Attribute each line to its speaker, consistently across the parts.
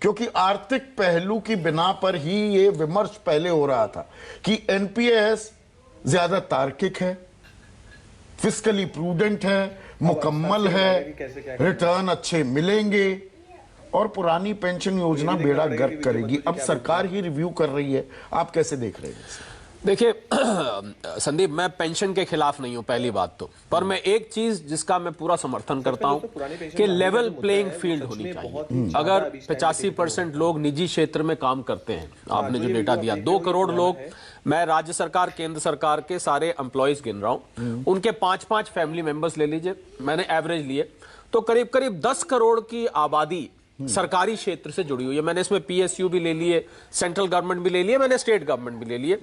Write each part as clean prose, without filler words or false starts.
Speaker 1: क्योंकि आर्थिक पहलू की बिना पर ही ये विमर्श पहले हो रहा था कि एनपीएस ज्यादा तार्किक है, फिस्कली प्रूडेंट है, मुकम्मल है, रिटर्न अच्छे मिलेंगे और पुरानी पेंशन योजना बेड़ा गर्क करेगी। अब सरकार ही रिव्यू कर रही है, आप कैसे देख रहे हैं?
Speaker 2: देखिए संदीप, मैं पेंशन के खिलाफ नहीं हूं पहली बात तो, पर मैं एक चीज जिसका मैं पूरा समर्थन करता हूं कि लेवल प्लेइंग फील्ड होनी चाहिए। अगर 85% लोग निजी क्षेत्र में काम करते हैं, आपने जो डेटा दिया 2 करोड़ लोग, मैं राज्य सरकार केंद्र सरकार के सारे एम्प्लॉयज गिन रहा हूं, उनके 5-5 फैमिली मेंबर्स ले लीजिए, मैंने एवरेज लिए तो करीब करीब 10 करोड़ की आबादी सरकारी क्षेत्र से जुड़ी हुई है। मैंने इसमें पीएसयू भी ले लिए, सेंट्रल गवर्नमेंट भी ले लिए, मैंने स्टेट गवर्नमेंट भी ले लिए।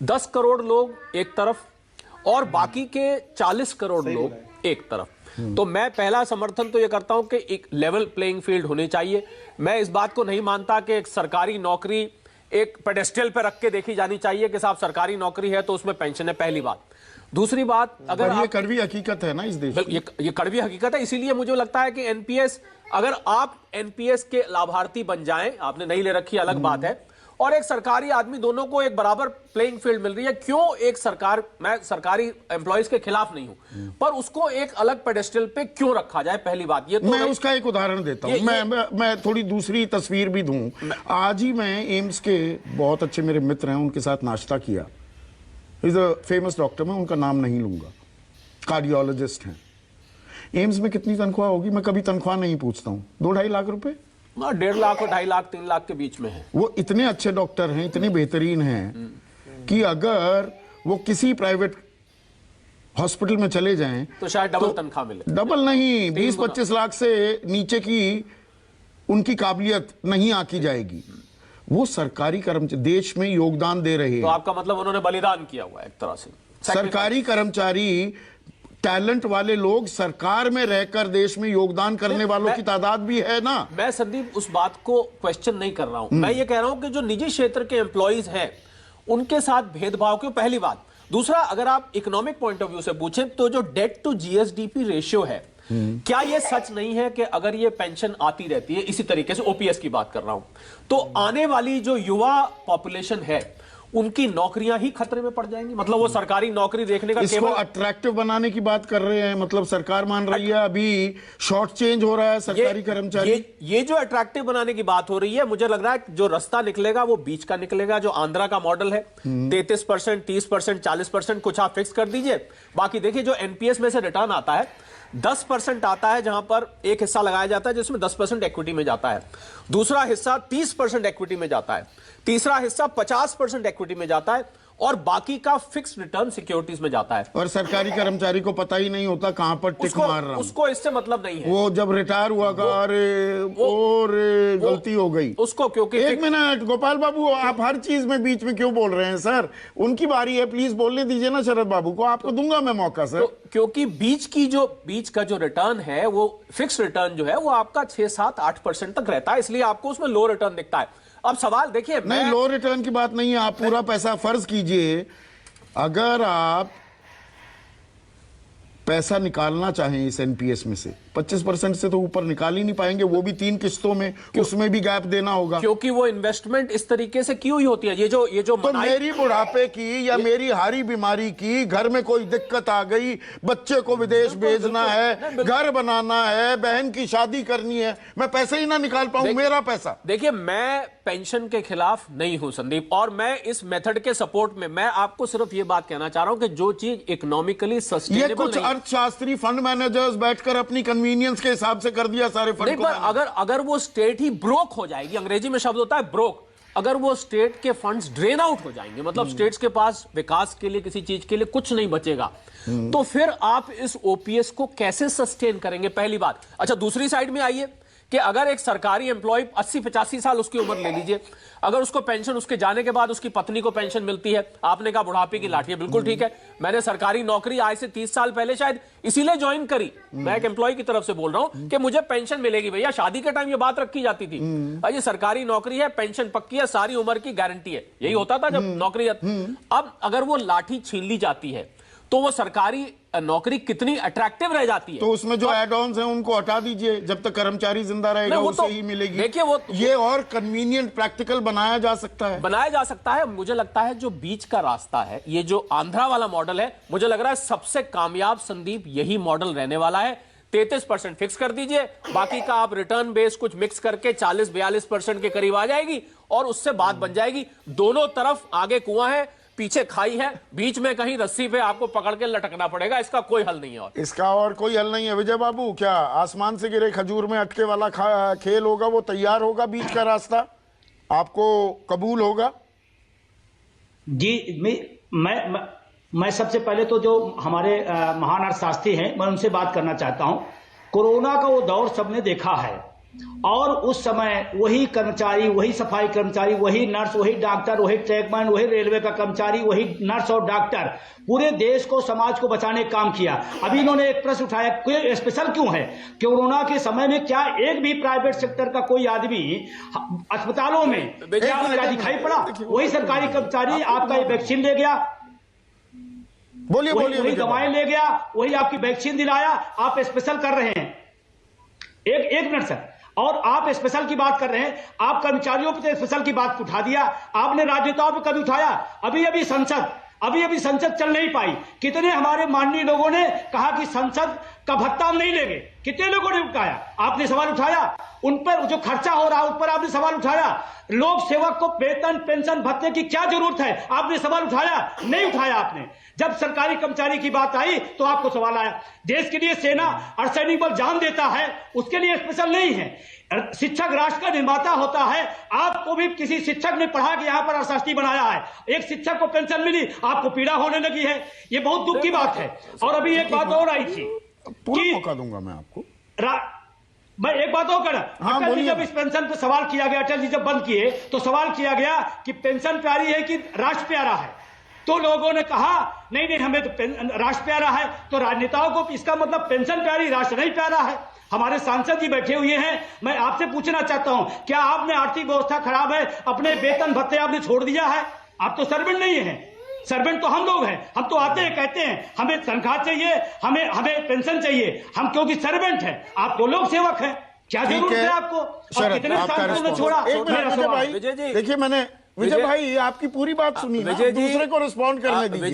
Speaker 2: 10 करोड़ लोग एक तरफ और बाकी के 40 करोड़ लोग एक तरफ। तो मैं पहला समर्थन तो यह करता हूं कि एक लेवल प्लेइंग फील्ड होनी चाहिए। मैं इस बात को नहीं मानता कि एक सरकारी नौकरी एक पेडेस्टल पे रख के देखी जानी चाहिए कि साहब सरकारी नौकरी है तो उसमें पेंशन है, पहली बात। दूसरी बात, अगर
Speaker 1: ये कड़वी हकीकत है ना इस देश में,
Speaker 2: ये कड़वी हकीकत है, इसीलिए मुझे लगता है कि एनपीएस, अगर आप एनपीएस के लाभार्थी बन जाएं, आपने नहीं ले रखी अलग बात है, और एक सरकारी आदमी, दोनों को एक बराबर प्लेइंग फील्ड मिल रही है। क्यों एक सरकार, मैं सरकारी एम्प्लॉयज के खिलाफ नहीं हूं, पर उसको एक अलग पेडेस्टल पे क्यों रखा जाए, पहली बात। ये तो
Speaker 1: मैं उसका एक उदाहरण देता हूं, मैं थोड़ी दूसरी तस्वीर भी दूं। आज ही मैं एम्स के बहुत अच्छे मेरे मित्र हैं, उनके साथ नाश्ता किया। इज अ फेमस डॉक्टर, मैं उनका नाम नहीं लूंगा, कार्डियोलॉजिस्ट हैं। एम्स में कितनी तनख्वाह होगी, मैं कभी तनख्वाह नहीं पूछता हूं, 2-2.5 लाख रुपए,
Speaker 2: 1.5 लाख और 2.5 लाख 3 लाख के बीच में है।
Speaker 1: वो इतने अच्छे डॉक्टर हैं, इतने बेहतरीन हैं कि अगर वो किसी प्राइवेट हॉस्पिटल में चले जाएं
Speaker 2: तो शायद डबल तनख्वाह मिले।
Speaker 1: डबल नहीं, 20-25 लाख से नीचे की उनकी काबिलियत नहीं आकी जाएगी। वो सरकारी कर्मचारी देश में योगदान दे रहे हैं।
Speaker 2: तो आपका मतलब उन्होंने बलिदान किया हुआ है एक तरह से।
Speaker 1: सरकारी कर्मचारी, टैलेंट वाले लोग सरकार में रहकर देश में योगदान करने वालों की तादाद भी है ना।
Speaker 2: मैं संदीप उस बात को क्वेश्चन नहीं कर रहा हूं, मैं ये कह रहा हूं कि जो निजी क्षेत्र के एम्प्लॉइज हैं उनके साथ भेदभाव क्यों, पहली बात। दूसरा, अगर आप इकोनॉमिक पॉइंट ऑफ व्यू से पूछें तो जो डेट टू जीएसडीपी रेशियो है, क्या यह सच नहीं है कि अगर ये पेंशन आती रहती है इसी तरीके से, ओपीएस की बात कर रहा हूं, तो आने वाली जो युवा पॉपुलेशन है उनकी नौकरियां ही खतरे में पड़ जाएंगी। मतलब वो सरकारी नौकरी देखने का,
Speaker 1: इसको अट्रैक्टिव बनाने की बात कर रहे हैं, मतलब सरकार मान रही है अभी शॉर्ट चेंज हो रहा है सरकारी कर्मचारी।
Speaker 2: ये जो अट्रैक्टिव बनाने की बात हो रही है, मुझे लग रहा है जो रास्ता निकलेगा वो बीच का निकलेगा, जो आंध्रा का मॉडल है 33%, 30%, 40%, कुछ आप फिक्स कर दीजिए। बाकी देखिए जो एनपीएस में से रिटर्न आता है 10% आता है, जहां पर एक हिस्सा लगाया जाता है जिसमें 10% इक्विटी में जाता है, दूसरा हिस्सा 30% इक्विटी में जाता है, तीसरा हिस्सा 50% इक्विटी में जाता है और बाकी का फिक्स रिटर्न सिक्योरिटीज में जाता है।
Speaker 1: और सरकारी कर्मचारी को पता ही नहीं होता कहां पर टिक मार रहा है,
Speaker 2: उसको इससे मतलब नहीं है।
Speaker 1: वो जब रिटायर हुआ गलती हो गई उसको। क्योंकि एक मिनट गोपाल बाबू, आप हर चीज में बीच में क्यों बोल रहे हैं सर? उनकी बारी है, प्लीज बोलने दीजिए ना शरद बाबू को, आपको दूंगा मैं मौका सर।
Speaker 2: क्योंकि बीच का जो रिटर्न है, वो फिक्स रिटर्न जो है वो आपका 6-7-8% तक रहता है, इसलिए आपको उसमें लो रिटर्न दिखता है। अब सवाल देखिए,
Speaker 1: नहीं लो रिटर्न की बात नहीं है, आप पूरा पैसा फर्ज कीजिए, अगर आप पैसा निकालना चाहें इस एनपीएस में से 25% से तो ऊपर निकाल ही नहीं पाएंगे, वो भी 3 किस्तों में, उसमें भी गैप देना होगा।
Speaker 2: क्योंकि वो इन्वेस्टमेंट इस तरीके से क्यों ही होती है। ये जो
Speaker 1: तो मेरी बुढ़ापे की या मेरी हारी बीमारी की, घर में कोई दिक्कत आ गई, बच्चे को विदेश भेजना है, घर बनाना है, बहन की शादी करनी है, मैं पैसे ही ना निकाल पाऊं, मेरा पैसा।
Speaker 2: देखिए, मैं पेंशन के खिलाफ नहीं हूं संदीप, और मैं इस मेथड के सपोर्ट में, मैं आपको सिर्फ ये बात कहना चाह रहा हूं कि जो चीज इकोनॉमिकली सस्टेनेबल,
Speaker 1: ये कुछ अर्थशास्त्री फंड मैनेजर्स बैठकर अपनी कन्वीनियंस के हिसाब से कर दिया सारे फंड को।
Speaker 2: अगर वो स्टेट ही ब्रोक हो जाएगी, अंग्रेजी में शब्द होता है ब्रोक, अगर वो स्टेट के फंड्स ड्रेन आउट हो जाएंगे, मतलब स्टेट्स के पास विकास के लिए, किसी चीज के लिए कुछ नहीं बचेगा, तो फिर आप इस ओपीएस को कैसे सस्टेन करेंगे, पहली बात। अच्छा, दूसरी साइड में आइए कि अगर एक सरकारी एम्प्लॉय 80-85 साल उसकी उम्र ले लीजिए, अगर उसको पेंशन, उसके जाने के बाद उसकी पत्नी को पेंशन मिलती है, आपने कहा बुढ़ापे की लाठी है, बिल्कुल ठीक है। मैंने सरकारी नौकरी आज से 30 साल पहले शायद इसीलिए ज्वाइन करी, मैं एक एम्प्लॉय की तरफ से बोल रहा हूं कि मुझे पेंशन मिलेगी। भैया शादी के टाइम ये बात रखी जाती थी, ये सरकारी नौकरी है, पेंशन पक्की है, सारी उम्र की गारंटी है, यही होता था जब नौकरी। अब अगर वो लाठी छीन ली जाती है तो वो सरकारी नौकरी कितनी अट्रैक्टिव रह जाती है।
Speaker 1: तो उसमें जो एड ऑन्स हैं उनको हटा दीजिए, जब तक कर्मचारी जिंदा रहेगा
Speaker 2: नहीं, वो
Speaker 1: उसे
Speaker 2: तो
Speaker 1: ही मिलेगी।
Speaker 2: देखिए, वो
Speaker 1: ये और कन्वीनियंट प्रैक्टिकल बनाया जा सकता है।
Speaker 2: मुझे लगता है जो बीच का रास्ता है, ये जो आंध्रा वाला मॉडल है, मुझे लग रहा है सबसे कामयाब संदीप यही मॉडल रहने वाला है। 33% फिक्स कर दीजिए, बाकी का आप रिटर्न बेस कुछ मिक्स करके 40-42% के करीब आ जाएगी और उससे बात बन जाएगी। दोनों तरफ आगे कुआं है, पीछे खाई है, बीच में कहीं रस्सी पे आपको पकड़ के लटकना पड़ेगा। इसका कोई हल नहीं है और
Speaker 1: इसका और कोई हल नहीं है। विजय बाबू, क्या आसमान से गिरे खजूर में अटके वाला खेल होगा, वो तैयार होगा? बीच का रास्ता आपको कबूल होगा?
Speaker 3: जी, मैं सबसे पहले तो जो हमारे महान अर्थशास्त्री हैं, मैं उनसे बात करना चाहता हूं। कोरोना का वो दौर सबने देखा है और उस समय वही कर्मचारी, वही सफाई कर्मचारी, वही नर्स, वही डॉक्टर, वही ट्रैकमैन, वही रेलवे का कर्मचारी, वही नर्स और डॉक्टर पूरे देश को, समाज को बचाने का काम किया। अभी इन्होंने एक प्रश्न उठाया, कोई स्पेशल क्यों है? कोरोना के समय में क्या एक भी प्राइवेट सेक्टर का कोई आदमी अस्पतालों में क्या दिखाई पड़ा? वही सरकारी कर्मचारी आपका ये वैक्सीन ले गया,
Speaker 1: बोलिए
Speaker 3: वही दवाएं ले गया, वही आपकी वैक्सीन दिलाया। आप स्पेशल कर रहे हैं, एक मिनट सर, और आप स्पेशल की बात कर रहे हैं, आप कर्मचारियों पे स्पेशल की बात उठा दिया, आपने राजनेताओं पे कभी उठाया? अभी संसद चल नहीं पाई। कितने हमारे माननीय लोगों ने कहा कि संसद का भत्ता हम नहीं लेंगे, कितने लोगों ने उठाया? आपने सवाल उठाया? उन पर जो खर्चा हो रहा है उन पर आपने सवाल उठाया? लोक सेवक को वेतन, पेंशन, भत्ते की क्या जरूरत है, आपने सवाल उठाया? नहीं उठाया आपने। जब सरकारी कर्मचारी की बात आई तो आपको सवाल आया। देश के लिए सेना और सैनिक बल जान देता है, उसके लिए स्पेशल नहीं है। शिक्षक राष्ट्र का निर्माता होता है। आपको भी किसी शिक्षक ने पढ़ा कि यहां पर अर्थशास्त्री बनाया है, एक शिक्षक को पेंशन मिली, आपको पीड़ा होने लगी है। ये बहुत दुख की बात है। और अभी एक बात और आई थी,
Speaker 1: पूरा मौका दूंगा मैं आपको।
Speaker 3: मैं एक बात और करना, अटल जी जब इस पेंशन पर सवाल किया गया, अटल जी जब बंद किए तो सवाल किया गया कि पेंशन प्यारी है कि राष्ट्र प्यारा है, तो लोगों ने कहा नहीं हमें तो राष्ट्र प्यारा है। तो राजनेताओं को इसका मतलब पेंशन प्यारी, राष्ट्र नहीं प्यारा है। हमारे सांसद जी बैठे हुए हैं, मैं आपसे पूछना चाहता हूं, क्या आपने आर्थिक व्यवस्था खराब है, अपने वेतन भत्ते आपने छोड़ दिया है? आप तो सर्वेंट नहीं है, सर्वेंट तो हम लोग हैं। हम तो आते हैं, कहते हैं हमें तनख्वाह चाहिए, हमें पेंशन चाहिए, हम क्योंकि सर्वेंट हैं, आप तो लोक सेवक हैं। क्या जरूरत है आपको? और कितने सांसदों ने छोड़ा?
Speaker 1: देखिए, विजय भाई आपकी पूरी बात सुनी, दूसरे को रिस्पॉन्ड करने दीजिए।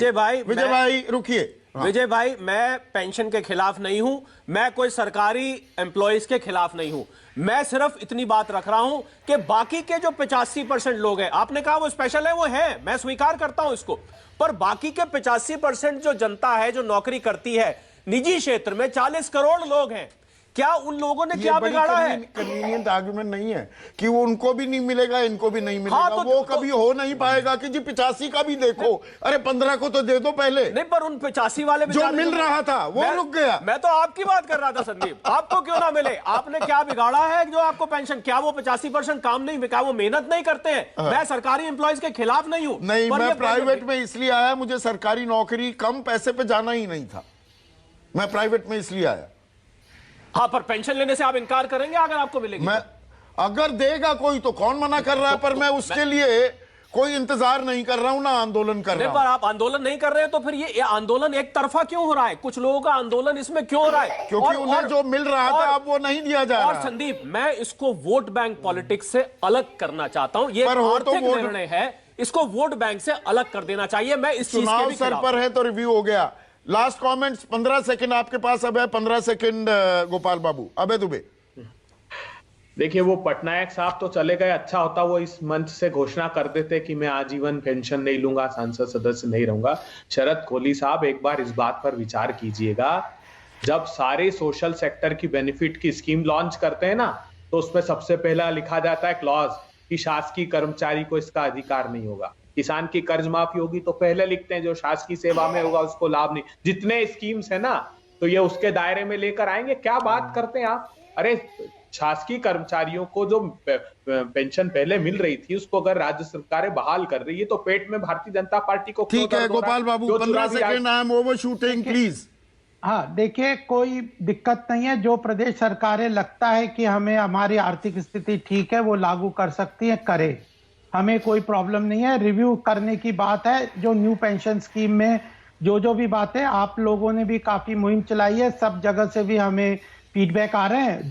Speaker 1: विजय भाई रुकिए।
Speaker 2: विजय भाई, मैं पेंशन के खिलाफ नहीं हूं, मैं कोई सरकारी एम्प्लॉइज के खिलाफ नहीं हूं। मैं सिर्फ इतनी बात रख रहा हूं कि बाकी के जो 85% लोग हैं, आपने कहा वो स्पेशल है, वो है, मैं स्वीकार करता हूं इसको, पर बाकी के 85% जो जनता है जो नौकरी करती है निजी क्षेत्र में, 40 करोड़ लोग हैं, क्या उन लोगों ने क्या बिगाड़ा है?
Speaker 1: कन्वीनियंट आर्गुमेंट नहीं है कि वो उनको भी नहीं मिलेगा, इनको भी नहीं मिलेगा।
Speaker 2: हाँ,
Speaker 1: वो कभी हो नहीं पाएगा कि जी 85 का भी देखो, अरे 15 को तो दे दो पहले।
Speaker 2: नहीं, पर उन 85 वाले
Speaker 1: जो मिल रहा था वो रुक गया।
Speaker 2: मैं तो आपकी बात कर रहा था संदीप, आपको क्यों ना मिले? आपने क्या बिगाड़ा है जो आपको पेंशन? क्या वो 85% काम नहीं, क्या वो मेहनत नहीं करते हैं? मैं सरकारी एम्प्लॉइज के खिलाफ नहीं हूं।
Speaker 1: नहीं, मैं प्राइवेट में इसलिए आया, मुझे सरकारी नौकरी कम पैसे पे जाना ही नहीं था, मैं प्राइवेट में इसलिए आया।
Speaker 2: हाँ, पर पेंशन लेने से आप इनकार करेंगे अगर आपको मिलेगी?
Speaker 1: मैं अगर देगा कोई तो कौन मना कर रहा है, पर मैं उसके लिए कोई इंतजार नहीं कर रहा हूं, ना आंदोलन कर रहा हूं।
Speaker 2: पर आप आंदोलन नहीं कर रहे हैं तो फिर ये आंदोलन एक तरफा क्यों हो रहा है? कुछ लोगों का आंदोलन इसमें क्यों हो रहा है?
Speaker 1: क्योंकि उन्हें जो मिल रहा था अब वो नहीं दिया जा रहा।
Speaker 2: और संदीप, मैं इसको वोट बैंक पॉलिटिक्स से अलग करना चाहता हूं। ये आर्थिक निर्णय है, इसको वोट बैंक से अलग कर देना चाहिए। मैं इस चीज के भी
Speaker 1: सर पर है तो रिव्यू हो गया। लास्ट कमेंट्स 15 सेकंड आपके पास अब है, 15 सेकंड गोपाल बाबू। अबे दुबे,
Speaker 4: देखिए, वो पटनायक साहब तो चले गए, अच्छा होता वो इस मंच से घोषणा कर देते कि मैं आजीवन पेंशन नहीं लूंगा, सांसद सदस्य नहीं रहूंगा। शरद कोहली साहब, एक बार इस बात पर विचार कीजिएगा, जब सारे सोशल सेक्टर की बेनिफिट की स्कीम लॉन्च करते हैं ना, तो उसमें सबसे पहला लिखा जाता है क्लॉज कि शासकीय कर्मचारी को इसका अधिकार नहीं होगा। किसान की कर्ज माफी होगी तो पहले लिखते हैं जो शासकीय सेवा में होगा उसको लाभ नहीं। जितने स्कीम्स है ना, तो ये उसके दायरे में लेकर आएंगे। क्या बात करते हैं आप? अरे, शासकीय कर्मचारियों को जो पेंशन पहले मिल रही थी उसको अगर राज्य सरकारें बहाल कर रही है तो पेट में भारतीय जनता पार्टी को।
Speaker 1: ठीक है गोपाल बाबू, 15 second, I am over shooting, please.
Speaker 5: हाँ, देखिए, कोई दिक्कत नहीं है। जो प्रदेश सरकारें लगता है कि हमें हमारी आर्थिक स्थिति ठीक है वो लागू कर सकती है, करे, हमें कोई प्रॉब्लम नहीं है। रिव्यू करने की बात है। जो न्यू पेंशन स्कीम में जो भी बातें आप लोगों ने भी काफी मुहिम चलाई है, सब जगह से भी हमें फीडबैक आ रहे हैं।